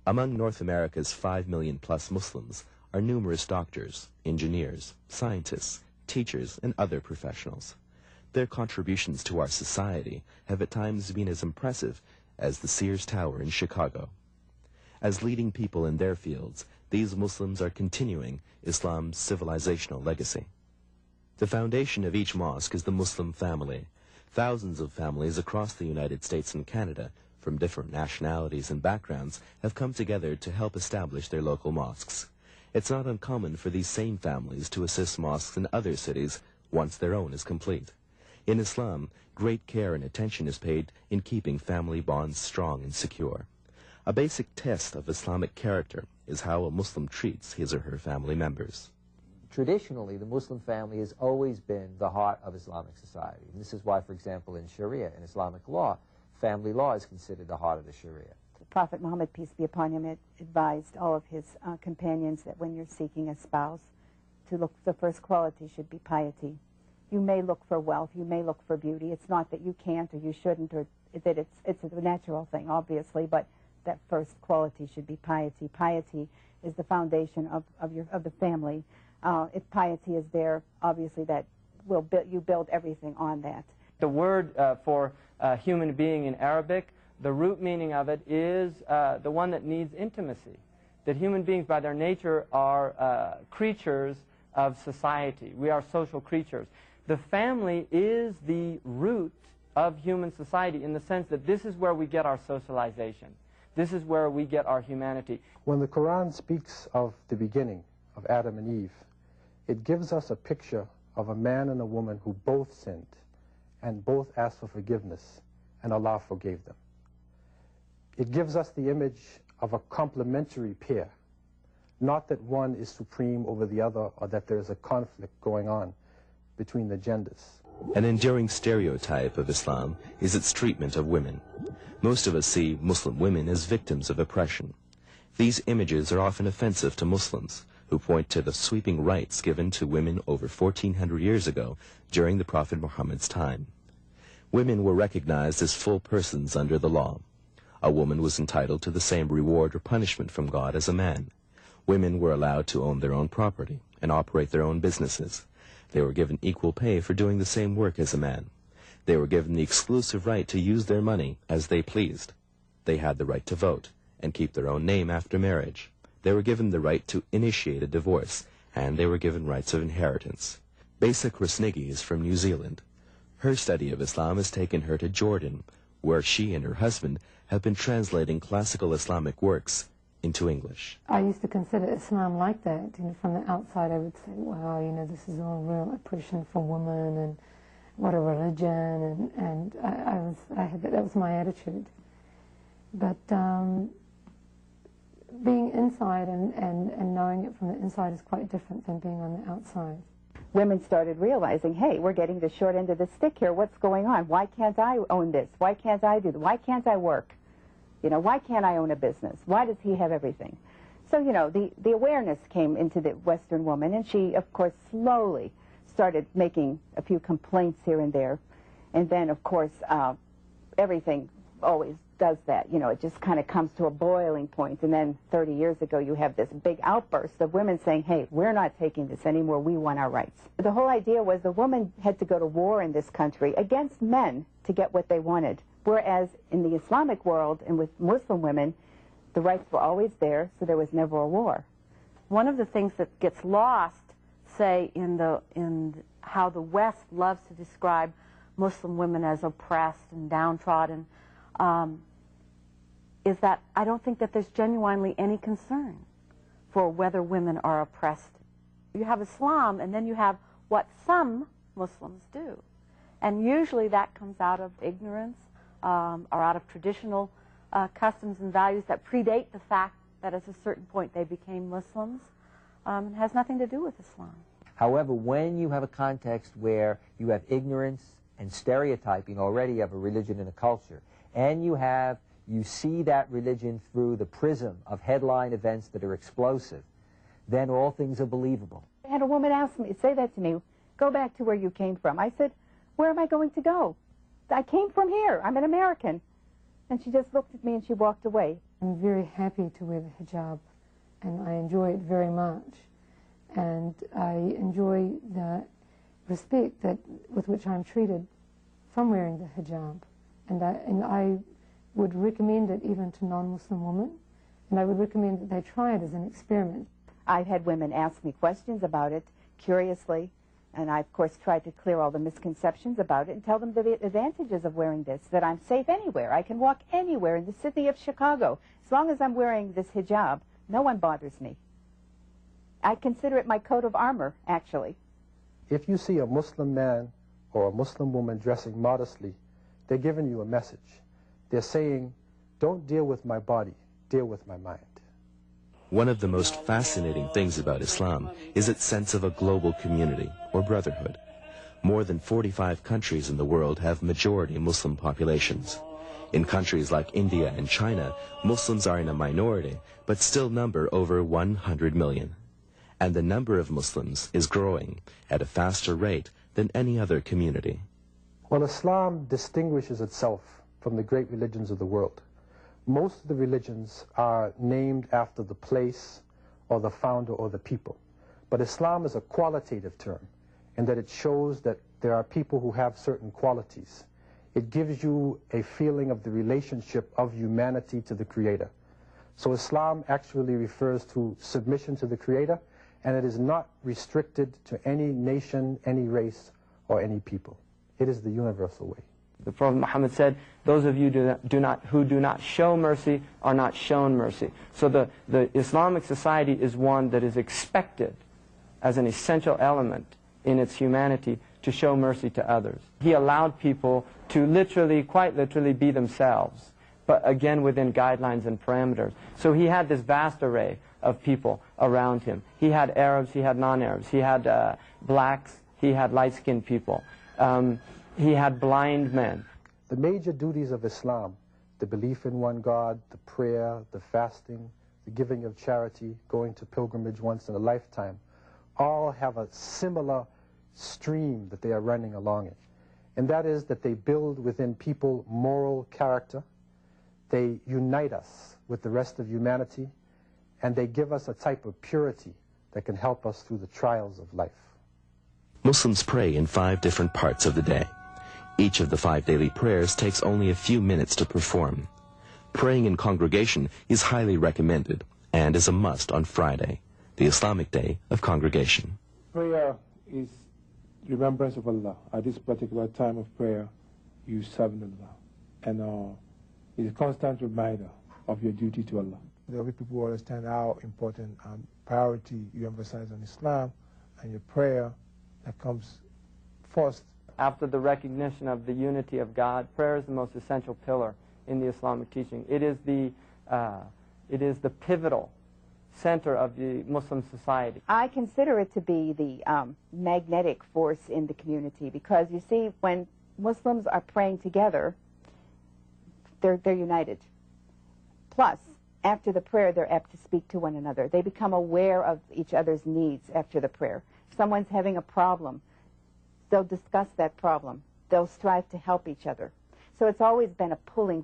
Among North America's 5 million plus Muslims are numerous doctors, engineers, scientists, teachers, and other professionals. Their contributions to our society have at times been as impressive as the Sears Tower in Chicago. As leading people in their fields, these Muslims are continuing Islam's civilizational legacy. The foundation of each mosque is the Muslim family. Thousands of families across the United States and Canada, from different nationalities and backgrounds, have come together to help establish their local mosques. It's not uncommon for these same families to assist mosques in other cities once their own is complete. In Islam, great care and attention is paid in keeping family bonds strong and secure. A basic test of Islamic character is how a Muslim treats his or her family members. Traditionally, the Muslim family has always been the heart of Islamic society. And this is why, for example, in Sharia, in Islamic law, family law is considered the heart of the Sharia. Prophet Muhammad, peace be upon him, advised all of his companions that when you're seeking a spouse, the first quality should be piety. You may look for wealth, you may look for beauty. It's not that you can't or you shouldn't, or that it's a natural thing, obviously, but that first quality should be piety. Piety is the foundation of the family. If piety is there, obviously that will you build everything on that. The word for human being in Arabic, the root meaning of it is the one that needs intimacy. That human beings by their nature are creatures of society. We are social creatures. The family is the root of human society in the sense that this is where we get our socialization. This is where we get our humanity. When the Quran speaks of the beginning of Adam and Eve, it gives us a picture of a man and a woman who both sinned and both asked for forgiveness, and Allah forgave them. It gives us the image of a complementary pair, not that one is supreme over the other or that there is a conflict going on between the genders. An enduring stereotype of Islam is its treatment of women. Most of us see Muslim women as victims of oppression. These images are often offensive to Muslims, who point to the sweeping rights given to women over 1,400 years ago during the Prophet Muhammad's time. Women were recognized as full persons under the law. A woman was entitled to the same reward or punishment from God as a man. Women were allowed to own their own property and operate their own businesses. They were given equal pay for doing the same work as a man. They were given the exclusive right to use their money as they pleased. They had the right to vote and keep their own name after marriage. They were given the right to initiate a divorce, and they were given rights of inheritance. Basic Rusnigi is from New Zealand. Her study of Islam has taken her to Jordan, where she and her husband have been translating classical Islamic works into English. I used to consider Islam like that. You know, from the outside, I would say, wow, you know, this is all real oppression for women, and what a religion, and that was my attitude. But being inside and knowing it from the inside is quite different than being on the outside. Women started realizing, hey, we're getting the short end of the stick here. What's going on? Why can't I own this? Why can't I do that? Why can't I work? You know, why can't I own a business? Why does he have everything? So, you know, the awareness came into the Western woman, and she, of course, slowly started making a few complaints here and there. And then, of course, everything always does that. You know, it just kind of comes to a boiling point. And then 30 years ago, you have this big outburst of women saying, hey, we're not taking this anymore. We want our rights. The whole idea was the woman had to go to war in this country against men to get what they wanted. Whereas in the Islamic world and with Muslim women, the rights were always there, so there was never a war. One of the things that gets lost, say, in how the West loves to describe Muslim women as oppressed and downtrodden, is that I don't think that there's genuinely any concern for whether women are oppressed. You have Islam, and then you have what some Muslims do. And usually that comes out of ignorance or out of traditional customs and values that predate the fact that at a certain point they became Muslims. It has nothing to do with Islam. However, when you have a context where you have ignorance and stereotyping already of a religion and a culture, and you see that religion through the prism of headline events that are explosive, then all things are believable. I had a woman say that to me, go back to where you came from. I said, where am I going to go? I came from here. I'm an American. And she just looked at me and she walked away. I'm very happy to wear the hijab, and I enjoy it very much. And I enjoy the respect with which I'm treated from wearing the hijab. And I would recommend it even to non-Muslim women, and I would recommend that they try it as an experiment. I've had women ask me questions about it, curiously, and I, of course, tried to clear all the misconceptions about it and tell them the advantages of wearing this, that I'm safe anywhere. I can walk anywhere in the city of Chicago. As long as I'm wearing this hijab, no one bothers me. I consider it my coat of armor, actually. If you see a Muslim man or a Muslim woman dressing modestly, they're giving you a message. They're saying, don't deal with my body, deal with my mind. One of the most fascinating things about Islam is its sense of a global community, or brotherhood. More than 45 countries in the world have majority Muslim populations. In countries like India and China, Muslims are in a minority, but still number over 100 million. And the number of Muslims is growing at a faster rate than any other community. Well, Islam distinguishes itself from the great religions of the world. Most of the religions are named after the place or the founder or the people. But Islam is a qualitative term in that it shows that there are people who have certain qualities. It gives you a feeling of the relationship of humanity to the Creator. So Islam actually refers to submission to the Creator, and it is not restricted to any nation, any race, or any people. It is the universal way. The Prophet Muhammad said, those of you who do not show mercy are not shown mercy. So the Islamic society is one that is expected as an essential element in its humanity to show mercy to others. He allowed people to literally, quite literally, be themselves, but again within guidelines and parameters. So he had this vast array of people around him. He had Arabs, he had non-Arabs, he had blacks, he had light-skinned people. He had blind men. The major duties of Islam, the belief in one God, the prayer, the fasting, the giving of charity, going to pilgrimage once in a lifetime, all have a similar stream that they are running along it. And that is that they build within people moral character, they unite us with the rest of humanity, and they give us a type of purity that can help us through the trials of life. Muslims pray in 5 different parts of the day. Each of the 5 daily prayers takes only a few minutes to perform. Praying in congregation is highly recommended and is a must on Friday, the Islamic day of congregation. Prayer is remembrance of Allah. At this particular time of prayer, you serve Allah. And it's a constant reminder of your duty to Allah. There will be people who understand how important priority you emphasize on Islam and your prayer that comes first. After the recognition of the unity of God, prayer is the most essential pillar in the Islamic teaching. It is the pivotal center of the Muslim society. I consider it to be the magnetic force in the community because, you see, when Muslims are praying together, they're united. Plus, after the prayer, they're apt to speak to one another. They become aware of each other's needs after the prayer. If someone's having a problem, they'll discuss that problem. They'll strive to help each other. So it's always been a pulling